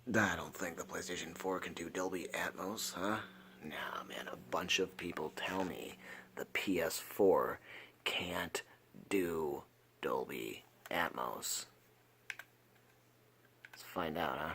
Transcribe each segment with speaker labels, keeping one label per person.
Speaker 1: I don't think the PlayStation 4 can do Dolby Atmos, huh? Nah, man, a bunch of people tell me the PS4 can't do Dolby Atmos. Let's find out, huh?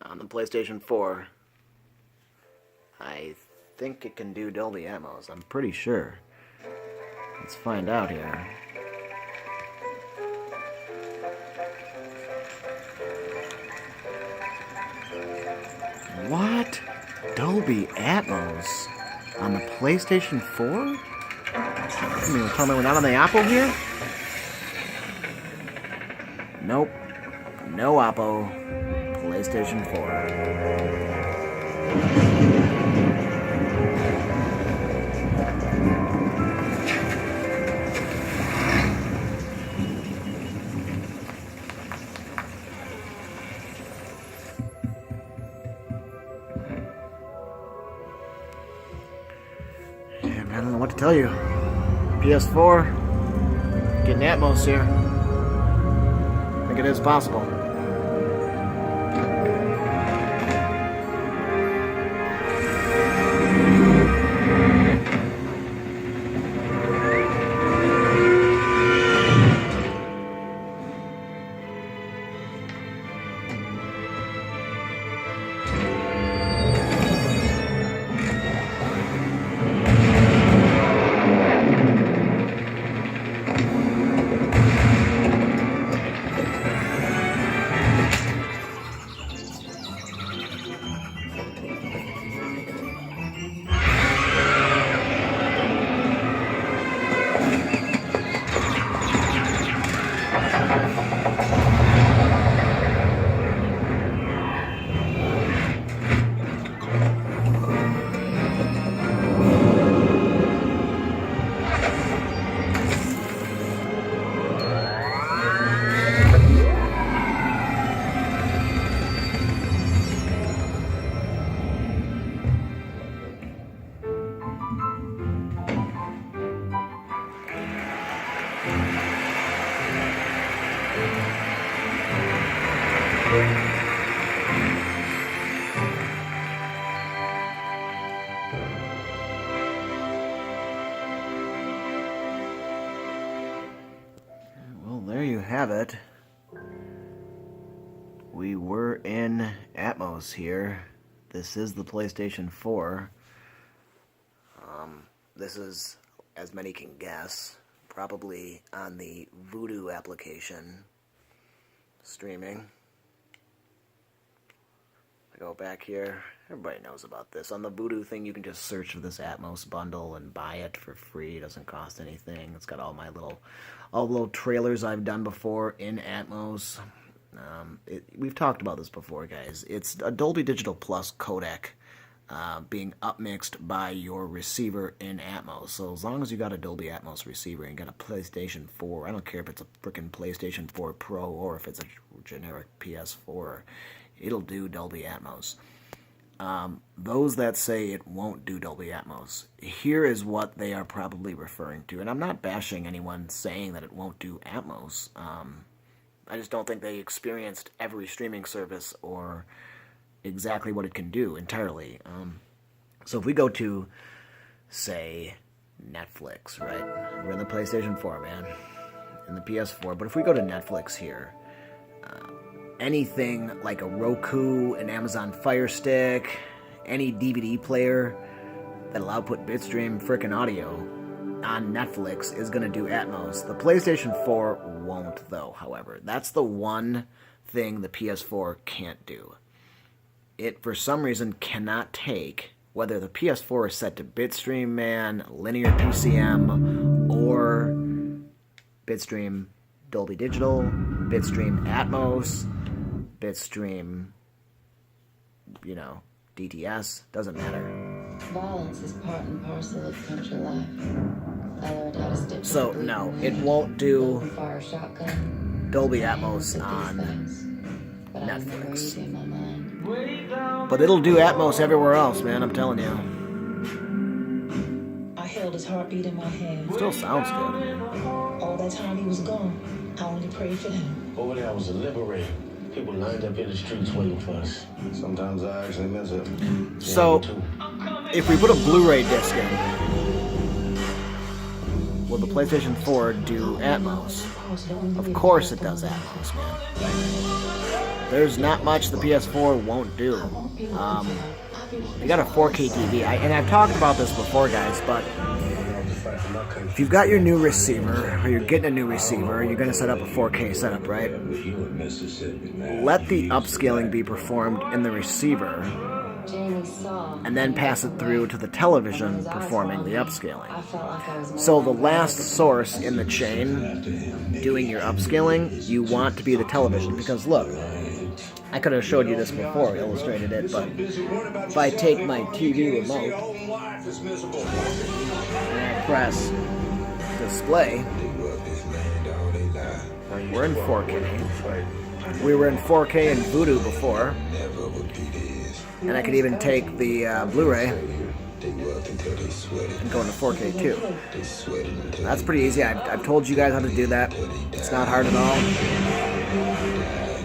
Speaker 1: On the PlayStation 4, I think it can do Dolby Atmos. I'm pretty sure. Let's find out here. What? Dolby Atmos on the PlayStation 4? You mean tell me we're not on the Oppo here? Nope. No Oppo. PlayStation 4. Yeah, man, I don't know what to tell you. PS4, getting Atmos here. I think it is possible. Well, there you have it. We were in Atmos here. This is the PlayStation 4. This is, as many can guess, probably on the Vudu application streaming. I go back here. Everybody knows about this. On the Vudu thing, you can just search for this Atmos bundle and buy it for free. It doesn't cost anything. It's got all the little trailers I've done before in Atmos. We've talked about this before, guys. It's a Dolby Digital Plus codec being upmixed by your receiver in Atmos. So as long as you got a Dolby Atmos receiver and got a PlayStation 4, I don't care if it's a freaking PlayStation 4 Pro or if it's a generic PS4, it'll do Dolby Atmos. Those that say it won't do Dolby Atmos, here is what they are probably referring to. And I'm not bashing anyone saying that it won't do Atmos. I just don't think they experienced every streaming service or exactly what it can do entirely. So if we go to, say, Netflix, right? We're in the PlayStation 4, man. In the PS4. But if we go to Netflix here, anything like a Roku, an Amazon Fire Stick, any DVD player that'll output bitstream frickin' audio on Netflix is going to do Atmos. The PlayStation 4 won't, though, however. That's the one thing the PS4 can't do. It, for some reason, cannot take, whether the PS4 is set to bitstream, man, linear PCM, or bitstream Dolby Digital, bitstream Atmos, bitstream, DTS, doesn't matter.
Speaker 2: Violence is part and parcel of country life. I learned how to stitch.
Speaker 1: So, no, it won't do
Speaker 2: fire a shotgun.
Speaker 1: Dolby Atmos on Netflix. But it'll do Atmos everywhere else, man, I'm telling you.
Speaker 2: I held his heartbeat in my hand.
Speaker 1: Still sounds good.
Speaker 2: All that time he was gone, I only prayed for him.
Speaker 3: Over there, I was a liberator. People lined up in the streets waiting for us. Sometimes I actually miss it.
Speaker 1: So, if we put a Blu-ray disc in, will the PlayStation 4 do Atmos? Of course it does Atmos, man. There's not much the PS4 won't do. You got a 4K TV, and I've talked about this before, guys, but if you've got your new receiver, or you're getting a new receiver, you're going to set up a 4K setup, right? Let the upscaling be performed in the receiver, and then pass it through to the television performing the upscaling. So the last source in the chain doing your upscaling, you want to be the television, because look, I could have showed you this before, illustrated it, but if I take my TV remote and I press display, we're in 4K. We were in 4K in Vudu before, and I could even take the Blu-ray and go into 4K too. That's pretty easy. I've told you guys how to do that. It's not hard at all.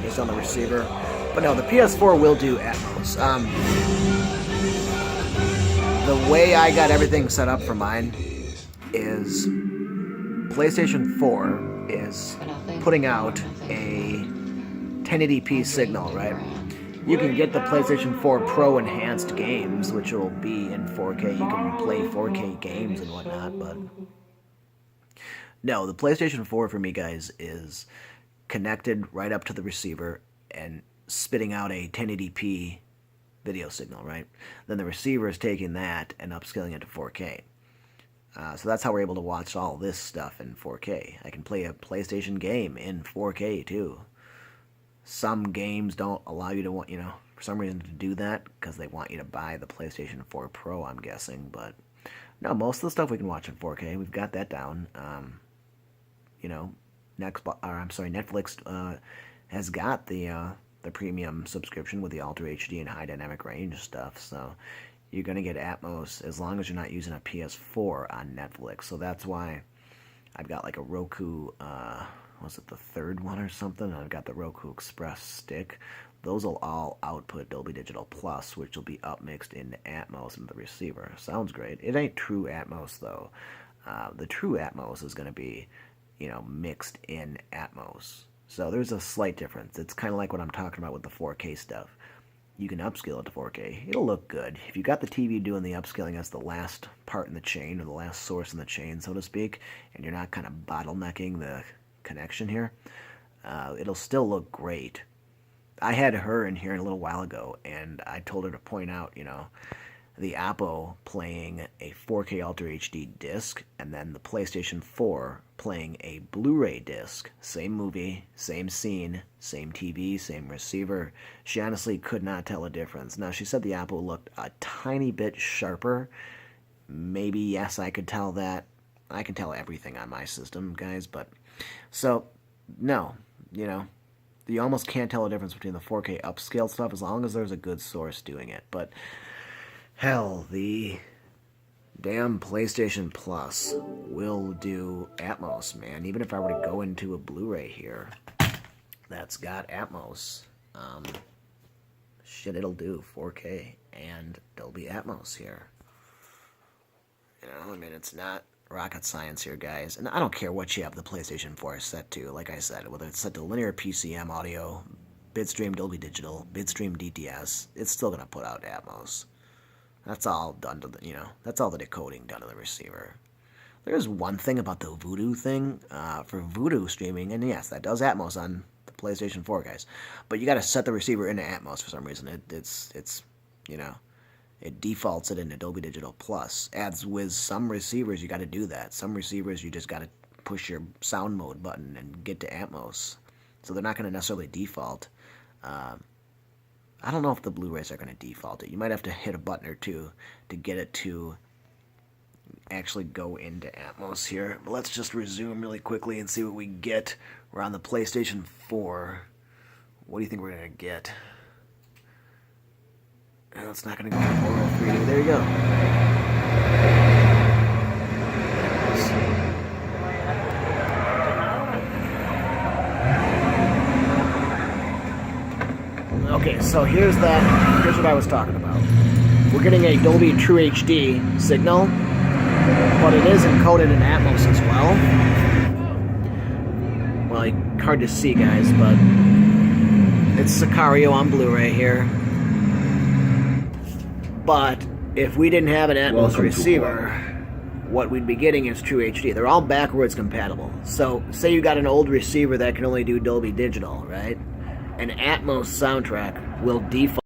Speaker 1: Just on the receiver. But no, the PS4 will do Atmos. The way I got everything set up for mine is PlayStation 4 is putting out a 1080p signal, right? You can get the PlayStation 4 Pro enhanced games, which will be in 4K. You can play 4K games and whatnot, but no, the PlayStation 4 for me, guys, is connected right up to the receiver and spitting out a 1080p video signal, right? Then the receiver is taking that and upscaling it to 4K. So that's how we're able to watch all this stuff in 4K. I can play a PlayStation game in 4K too. Some games don't allow you to, for some reason to do that because they want you to buy the PlayStation 4 Pro, I'm guessing. But no, most of the stuff we can watch in 4K. We've got that down. Netflix has got the premium subscription with the Ultra HD and high dynamic range stuff, so you're going to get Atmos as long as you're not using a PS4 on Netflix. So that's why I've got like a Roku, was it the third one or something? I've got the Roku Express stick. Those will all output Dolby Digital Plus, which will be upmixed into Atmos into the receiver. Sounds great. It ain't true Atmos though. The true Atmos is going to be, mixed in Atmos. So there's a slight difference. It's kind of like what I'm talking about with the 4K stuff. You can upscale it to 4K. It'll look good. If you got the TV doing the upscaling as the last part in the chain, or the last source in the chain, so to speak, and you're not kind of bottlenecking the connection here, it'll still look great. I had her in here a little while ago, and I told her to point out, the Oppo playing a 4K Ultra HD disc, and then the PlayStation 4 playing a Blu-ray disc. Same movie, same scene, same TV, same receiver. She honestly could not tell a difference. Now, she said the Oppo looked a tiny bit sharper. Maybe, yes, I could tell that. I can tell everything on my system, guys, but... So, no, you almost can't tell a difference between the 4K upscale stuff as long as there's a good source doing it, but... Hell, the damn PlayStation Plus will do Atmos, man. Even if I were to go into a Blu-ray here that's got Atmos, shit, it'll do 4K and Dolby Atmos here. It's not rocket science here, guys. And I don't care what you have the PlayStation 4 set to, like I said, whether it's set to linear PCM audio, bitstream Dolby Digital, bitstream DTS, it's still going to put out Atmos. That's all done to that's all the decoding done to the receiver. There's one thing about the Vudu thing, for Vudu streaming, and yes, that does Atmos on the PlayStation 4, guys. But you got to set the receiver into Atmos for some reason. It defaults it into Dolby Digital Plus. As with some receivers, you got to do that. Some receivers, you just got to push your sound mode button and get to Atmos. So they're not going to necessarily default. I don't know if the Blu-rays are going to default it. You might have to hit a button or two to get it to actually go into Atmos here. But let's just resume really quickly and see what we get. We're on the PlayStation 4. What do you think we're going to get? Well, it's not going to go to 403. There you go. Okay, so here's what I was talking about. We're getting a Dolby True HD signal, but it is encoded in Atmos as well. Well, hard to see, guys, but it's Sicario on Blu-ray here. But if we didn't have an Atmos receiver, what we'd be getting is True HD. They're all backwards compatible. So, say you got an old receiver that can only do Dolby Digital, right? An Atmos soundtrack will default